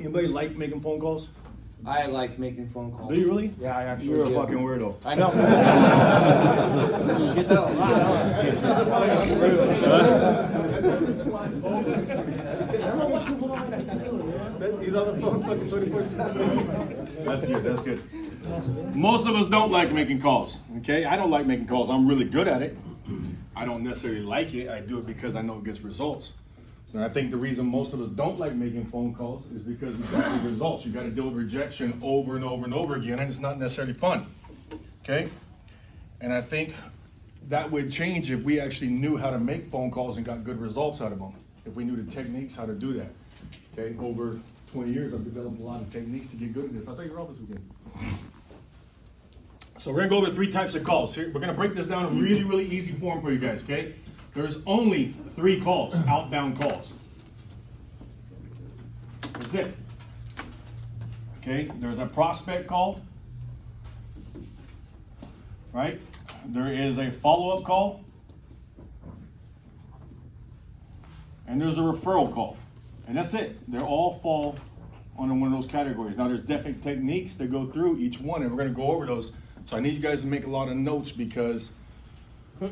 Anybody like making phone calls? I like making phone calls. Do you really? Yeah, I actually You're a do. fucking weirdo. I know. Get that a lot, He's on the phone fucking 24/7. That's good, that's good. Most of us don't like making calls, okay? I don't like making calls. I'm really good at it. I don't necessarily like it. I do it because I know it gets results. And I think the reason most of us don't like making phone calls is because we got the results. You got to deal with rejection over and over and over again, and it's not necessarily fun, okay? And I think that would change if we actually knew how to make phone calls and got good results out of them. If we knew the techniques how to do that, okay? Over 20 years, I've developed a lot of techniques to get good at this. I'll take your office weekend. So we're gonna go over 3 types of calls. Here, we're gonna break this down in really, really easy form for you guys, okay? There's only 3 calls, outbound calls. That's it. Okay, there's a prospect call, right? There is a follow-up call, and there's a referral call. And that's it. They all fall under one of those categories. Now there's definite techniques that go through each one, and we're gonna go over those. So I need you guys to make a lot of notes because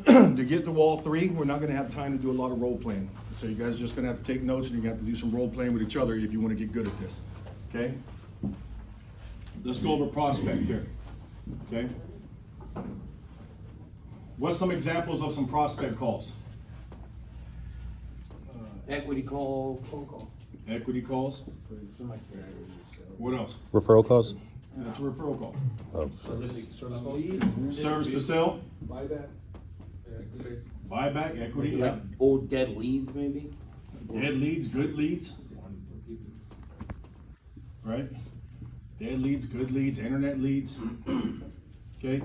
to get to all 3, we're not gonna have time to do a lot of role playing. So you guys are just gonna have to take notes and you have to do some role playing with each other if you wanna get good at this, okay? Let's go over prospect here, okay? What's some examples of some prospect calls? Equity call, phone call. Equity calls. What else? Referral calls? That's a referral call. Oh. Service to sell, Buyback. buyback, equity, yeah. Like old dead leads, maybe. Dead leads, good leads, right? Dead leads, good leads, internet leads, okay?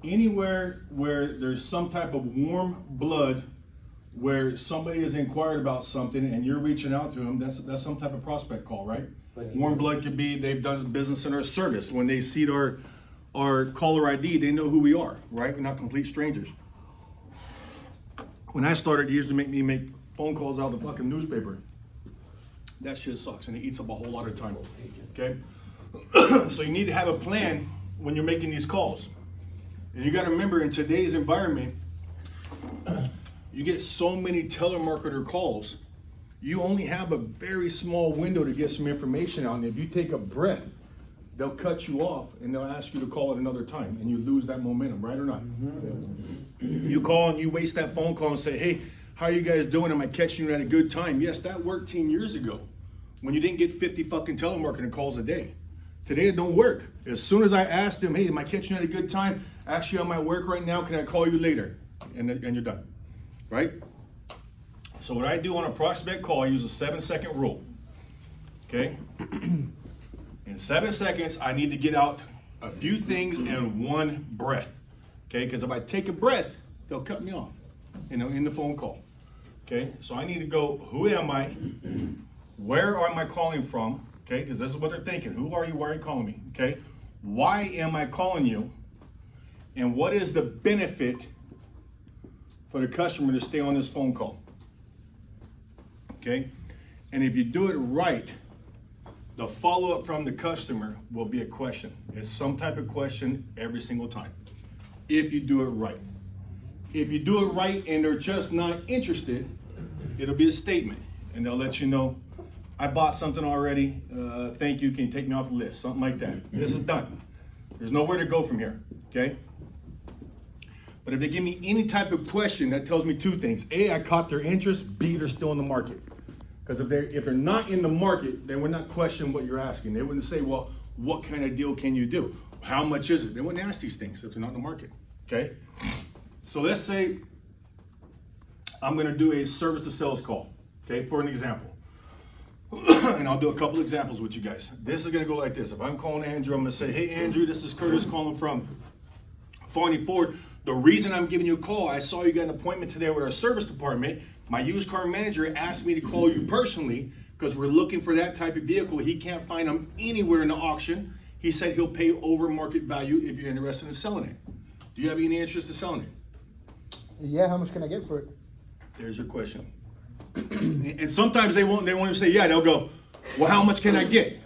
Anywhere where there's some type of warm blood, where somebody has inquired about something and you're reaching out to them, that's some type of prospect call, right? Warm blood could be they've done business in our service. When they see our caller ID, they know who we are, right? We're not complete strangers. When I started, it used to make me make phone calls out of the fucking newspaper. That shit sucks and it eats up a whole lot of time, okay? So you need to have a plan when you're making these calls. And you gotta remember, in today's environment, you get so many telemarketer calls, you only have a very small window to get some information out. And if you take a breath, they'll cut you off and they'll ask you to call at another time and you lose that momentum, right or not? Mm-hmm. You call and you waste that phone call and say, hey, how are you guys doing? Am I catching you at a good time? Yes, that worked 10 years ago when you didn't get 50 fucking telemarketing calls a day. Today it don't work. As soon as I asked them, hey, am I catching you at a good time? Actually, I'm at work right now. Can I call you later? And you're done, right? So what I do on a prospect call, I use a 7-second rule, okay? In 7 seconds, I need to get out a few things in one breath, okay? Because if I take a breath, they'll cut me off, in the phone call, okay? So I need to go, who am I? Where am I calling from? Okay, because this is what they're thinking. Who are you? Why are you calling me? Okay, why am I calling you? And what is the benefit for the customer to stay on this phone call? Okay, and if you do it right, the follow-up from the customer will be a question. It's some type of question every single time, if you do it right. If you do it right and they're just not interested, it'll be a statement, and they'll let you know, I bought something already, thank you, can you take me off the list? Something like that. This is done. There's nowhere to go from here, okay? But if they give me any type of question, that tells me 2 things. A, I caught their interest. B, they're still in the market. Because if they're not in the market, then we're not questioning what you're asking. They wouldn't say, well, what kind of deal can you do? How much is it? They wouldn't ask these things if they're not in the market, okay? So let's say I'm gonna do a service to sales call, okay, for an example. And I'll do a couple examples with you guys. This is gonna go like this. If I'm calling Andrew, I'm gonna say, hey Andrew, this is Curtis calling from Farney Ford. The reason I'm giving you a call, I saw you got an appointment today with our service department. My used car manager asked me to call you personally because we're looking for that type of vehicle. He can't find them anywhere in the auction. He said he'll pay over market value if you're interested in selling it. Do you have any interest in selling it? Yeah, how much can I get for it? There's your question. And sometimes they won't even say yeah, they'll go, Well, how much can I get?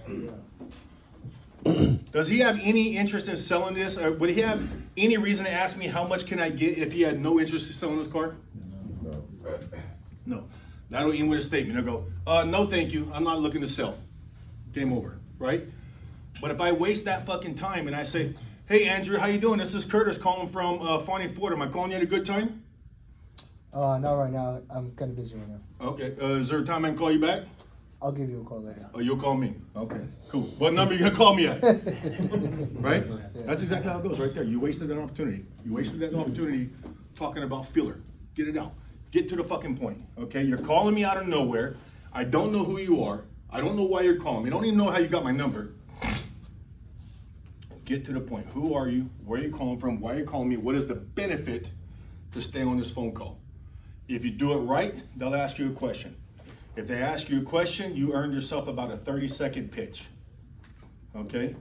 Does he have any interest in selling this? Or would he have any reason to ask me how much can I get if he had no interest in selling this car? No. That'll end with a statement. I'll go, no, thank you. I'm not looking to sell. Game over, right? But if I waste that fucking time and I say, hey, Andrew, how you doing? This is Curtis calling from Fawning Ford. Am I calling you at a good time? Not right now. I'm kind of busy right now. Okay. Is there a time I can call you back? I'll give you a call later. Oh, you'll call me. Okay, cool. What number you gonna call me at? Right? That's exactly how it goes right there. You wasted an opportunity. You wasted that opportunity talking about filler. Get it out. Get to the fucking point, okay? You're calling me out of nowhere. I don't know who you are. I don't know why you're calling me. I don't even know how you got my number. Get to the point. Who are you? Where are you calling from? Why are you calling me? What is the benefit to staying on this phone call? If you do it right, they'll ask you a question. If they ask you a question, you earn yourself about a 30-second pitch. Okay?